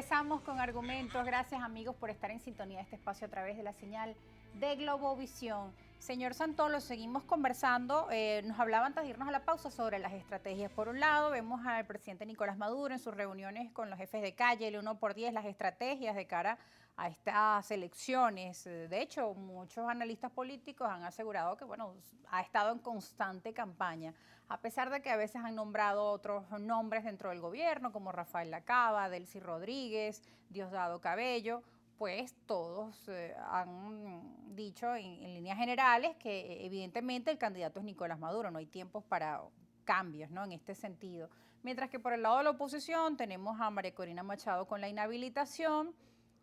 Regresamos con argumentos. Gracias, amigos, por estar en sintonía de este espacio a través de la señal de Globovisión. Señor Santolo, seguimos conversando. Nos hablaba antes de irnos a la pausa sobre las estrategias. Por un lado, vemos al presidente Nicolás Maduro en sus reuniones con los jefes de calle, el 1x10, las estrategias de cara a estas elecciones. De hecho, muchos analistas políticos han asegurado que, bueno, ha estado en constante campaña, a pesar de que a veces han nombrado otros nombres dentro del gobierno, como Rafael Lacaba, Delcy Rodríguez, Diosdado Cabello. Pues todos han dicho en líneas generales que evidentemente el candidato es Nicolás Maduro, no hay tiempos para cambios, ¿no?, en este sentido. Mientras que por el lado de la oposición tenemos a María Corina Machado con la inhabilitación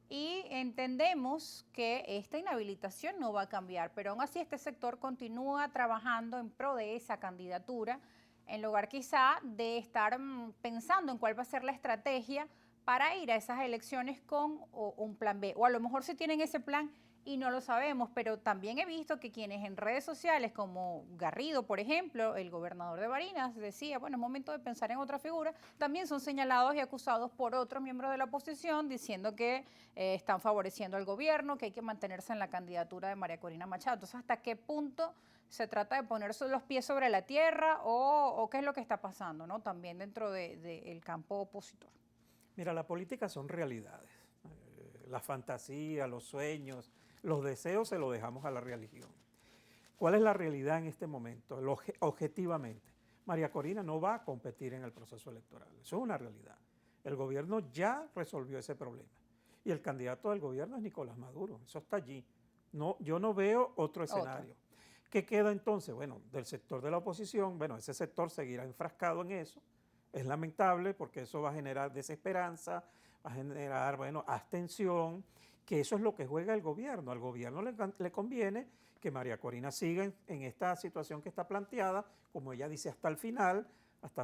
y entendemos que esta inhabilitación no va a cambiar, pero aún así este sector continúa trabajando en pro de esa candidatura, en lugar quizá de estar pensando en cuál va a ser la estrategia para ir a esas elecciones con un plan B. O a lo mejor se tienen ese plan y no lo sabemos, pero también he visto que quienes en redes sociales, como Garrido, por ejemplo, el gobernador de Barinas, decía, bueno, es momento de pensar en otra figura, también son señalados y acusados por otros miembros de la oposición, diciendo que están favoreciendo al gobierno, que hay que mantenerse en la candidatura de María Corina Machado. Entonces, ¿hasta qué punto se trata de poner los pies sobre la tierra o qué es lo que está pasando, ¿no?, también dentro del campo opositor? Mira, la política son realidades. La fantasía, los sueños, los deseos se los dejamos a la religión. ¿Cuál es la realidad en este momento? Objetivamente, María Corina no va a competir en el proceso electoral. Eso es una realidad. El gobierno ya resolvió ese problema. Y el candidato del gobierno es Nicolás Maduro. Eso está allí. No, yo no veo otro escenario. ¿Qué queda entonces? Bueno, del sector de la oposición, bueno, ese sector seguirá enfrascado en eso. Es lamentable porque eso va a generar desesperanza, va a generar, bueno, abstención, que eso es lo que juega el gobierno. Al gobierno le conviene que María Corina siga en esta situación que está planteada, como ella dice, hasta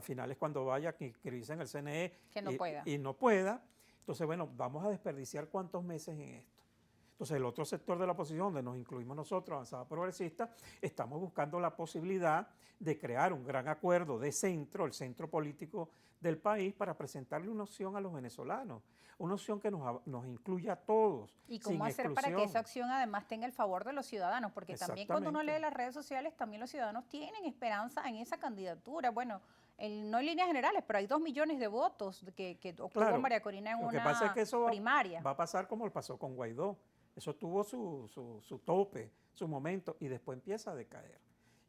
finales cuando vaya a inscribirse en el CNE que no pueda. y no pueda. Entonces, bueno, vamos a desperdiciar cuántos meses en esto. Entonces, el otro sector de la oposición, donde nos incluimos nosotros, Avanzada Progresista, estamos buscando la posibilidad de crear un gran acuerdo de centro, el centro político del país, para presentarle una opción a los venezolanos, una opción que nos incluya a todos, ¿Y cómo sin hacer para que exclusión. esa opción además tenga el favor de los ciudadanos? Porque también cuando uno lee las redes sociales, también los ciudadanos tienen esperanza en esa candidatura. Bueno, no en líneas generales, pero hay 2 millones de votos que obtuvo Claro, María Corina en lo que pasa es una que eso primaria. va a pasar como pasó con Guaidó. Eso tuvo su tope, su momento, y después empieza a decaer.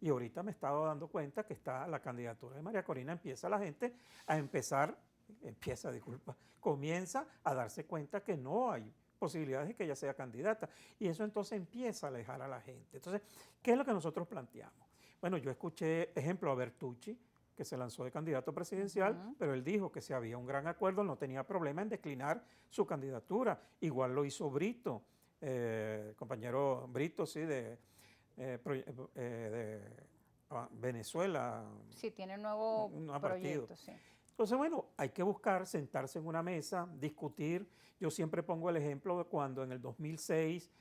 Y ahorita me he estado dando cuenta que está la candidatura de María Corina, comienza a darse cuenta que no hay posibilidades de que ella sea candidata. Y eso entonces empieza a alejar a la gente. Entonces, ¿qué es lo que nosotros planteamos? Bueno, yo escuché, ejemplo, a Bertucci, que se lanzó de candidato presidencial, pero él dijo que si había un gran acuerdo no tenía problema en declinar su candidatura. Igual lo hizo Brito, compañero Brito, sí, de Venezuela. Sí, tiene un nuevo proyecto, sí. Entonces, bueno, hay que buscar, sentarse en una mesa, discutir. Yo siempre pongo el ejemplo de cuando en el 2006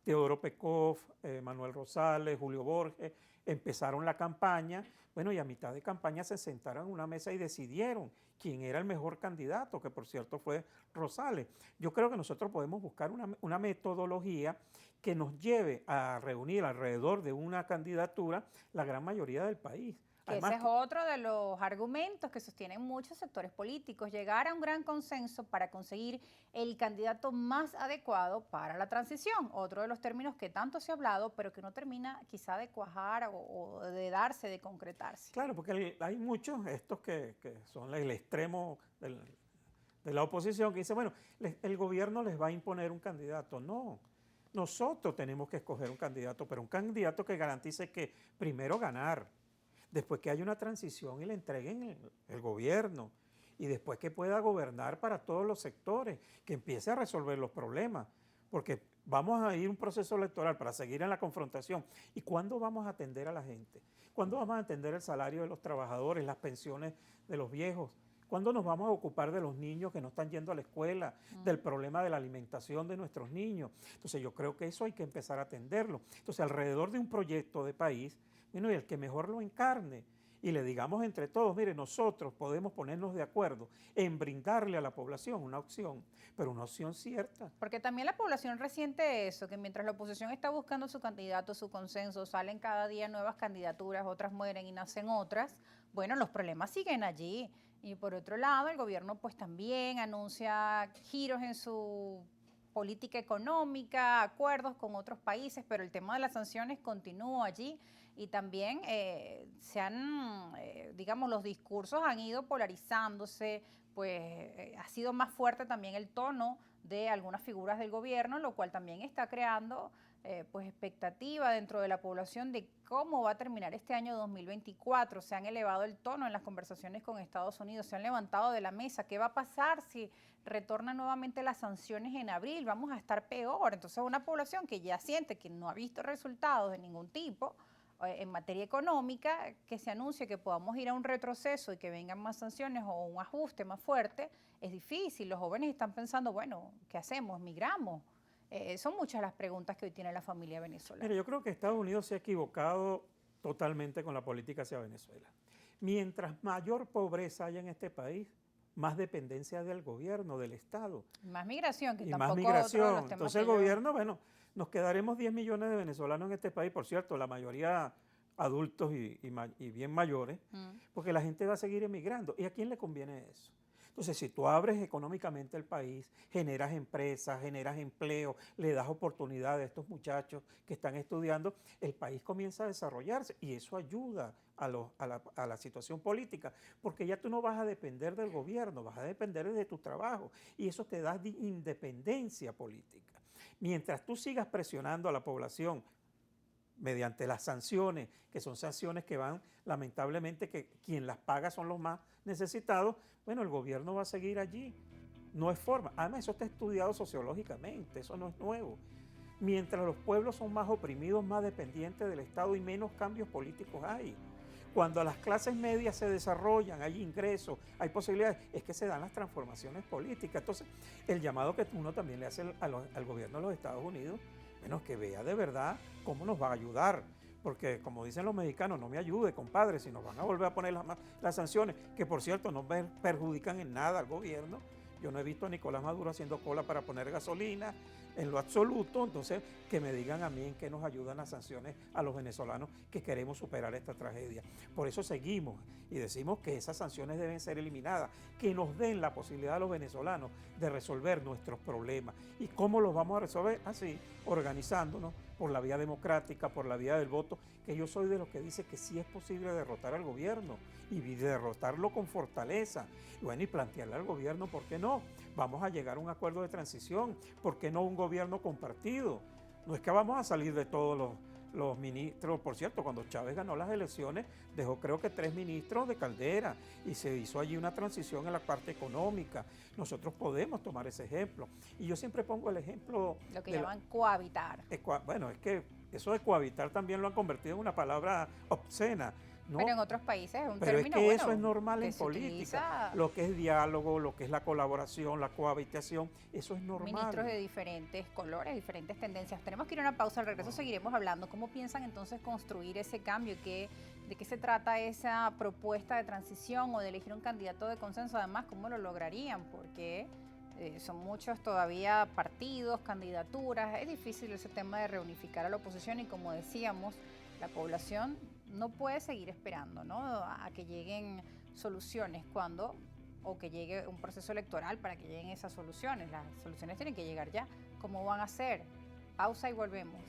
Teodoro Pekov, Manuel Rosales, Julio Borges empezaron la campaña. Bueno, y a mitad de campaña se sentaron en una mesa y decidieron quién era el mejor candidato, que por cierto fue Rosales. Yo creo que nosotros podemos buscar una metodología que nos lleve a reunir alrededor de una candidatura la gran mayoría del país. Ese es otro de los argumentos que sostienen muchos sectores políticos, llegar a un gran consenso para conseguir el candidato más adecuado para la transición. Otro de los términos que tanto se ha hablado, pero que no termina quizá de cuajar o de darse, de concretarse. Claro, porque hay muchos, estos que son el extremo de la oposición, que dice, bueno, el gobierno les va a imponer un candidato. No, nosotros tenemos que escoger un candidato, pero un candidato que garantice que primero ganar, después que haya una transición y le entreguen el gobierno, y después que pueda gobernar para todos los sectores, que empiece a resolver los problemas, porque vamos a ir a un proceso electoral para seguir en la confrontación. ¿Y cuándo vamos a atender a la gente? ¿Cuándo vamos a atender el salario de los trabajadores, las pensiones de los viejos? ¿Cuándo nos vamos a ocupar de los niños que no están yendo a la escuela, del problema de la alimentación de nuestros niños? Entonces yo creo que eso hay que empezar a atenderlo. Entonces alrededor de un proyecto de país, bueno, y el que mejor lo encarne y le digamos entre todos, mire, nosotros podemos ponernos de acuerdo en brindarle a la población una opción, pero una opción cierta. Porque también la población resiente eso, que mientras la oposición está buscando su candidato, su consenso, salen cada día nuevas candidaturas, otras mueren y nacen otras, bueno, los problemas siguen allí. Y por otro lado, el gobierno pues también anuncia giros en su política económica, acuerdos con otros países, pero el tema de las sanciones continúa allí y también digamos, los discursos han ido polarizándose, pues ha sido más fuerte también el tono de algunas figuras del gobierno, lo cual también está creando pues expectativa dentro de la población de cómo va a terminar este año 2024. Se han elevado el tono en las conversaciones con Estados Unidos, se han levantado de la mesa. ¿Qué va a pasar si retornan nuevamente las sanciones en abril? Vamos a estar peor. Entonces una población que ya siente que no ha visto resultados de ningún tipo en materia económica, que se anuncie que podamos ir a un retroceso y que vengan más sanciones o un ajuste más fuerte, es difícil. Los jóvenes están pensando, bueno, ¿qué hacemos? ¿Migramos? Son muchas las preguntas que hoy tiene la familia venezolana. Mire, yo creo que Estados Unidos se ha equivocado totalmente con la política hacia Venezuela. Mientras mayor pobreza haya en este país, más dependencia del gobierno, del Estado. Más migración, que y tampoco más migración. Otro de los temas. Entonces el gobierno, bueno, nos quedaremos 10 millones de venezolanos en este país, por cierto, la mayoría adultos y bien mayores, porque la gente va a seguir emigrando. ¿Y a quién le conviene eso? Entonces, si tú abres económicamente el país, generas empresas, generas empleo, le das oportunidad a estos muchachos que están estudiando, el país comienza a desarrollarse y eso ayuda a la situación política, porque ya tú no vas a depender del gobierno, vas a depender de tu trabajo y eso te da independencia política. Mientras tú sigas presionando a la población mediante las sanciones, que son sanciones que van, lamentablemente, que quien las paga son los más necesitados, bueno, el gobierno va a seguir allí. No es forma. Además, eso está estudiado sociológicamente, eso no es nuevo. Mientras los pueblos son más oprimidos, más dependientes del Estado y menos cambios políticos hay. Cuando las clases medias se desarrollan, hay ingresos, hay posibilidades, es que se dan las transformaciones políticas. Entonces, el llamado que uno también le hace al gobierno de los Estados Unidos, bueno, que vea de verdad cómo nos va a ayudar. Porque, como dicen los mexicanos, no me ayude, compadre, si nos van a volver a poner las sanciones, que por cierto no perjudican en nada al gobierno. Yo no he visto a Nicolás Maduro haciendo cola para poner gasolina en lo absoluto, entonces que me digan a mí en qué nos ayudan las sanciones a los venezolanos que queremos superar esta tragedia. Por eso seguimos y decimos que esas sanciones deben ser eliminadas, que nos den la posibilidad a los venezolanos de resolver nuestros problemas. ¿Y cómo los vamos a resolver? Así, organizándonos por la vía democrática, por la vía del voto, que yo soy de los que dice que sí es posible derrotar al gobierno y derrotarlo con fortaleza. Y bueno, y plantearle al gobierno, ¿por qué no? Vamos a llegar a un acuerdo de transición, ¿por qué no un gobierno compartido? No es que vamos a salir de todos los ministros. Por cierto, cuando Chávez ganó las elecciones, dejó creo que 3 ministros de Caldera y se hizo allí una transición en la parte económica. Nosotros podemos tomar ese ejemplo. Y yo siempre pongo el ejemplo... Lo que llaman cohabitar. Bueno, es que eso de cohabitar también lo han convertido en una palabra obscena. ¿no? Pero en otros países es un Pero término es que bueno, eso es normal en se política. utiliza. Lo que es diálogo, lo que es la colaboración, la cohabitación, eso es normal. Ministros de diferentes colores, diferentes tendencias. Tenemos que ir a una pausa, al regreso seguiremos hablando. ¿Cómo piensan entonces construir ese cambio? ¿De qué se trata esa propuesta de transición o de elegir un candidato de consenso? Además, ¿cómo lo lograrían? Porque son muchos todavía partidos, candidaturas. Es difícil ese tema de reunificar a la oposición y, como decíamos, la población no puede seguir esperando, ¿no?, a que lleguen soluciones o que llegue un proceso electoral para que lleguen esas soluciones. Las soluciones tienen que llegar ya. ¿Cómo van a ser? Pausa y volvemos.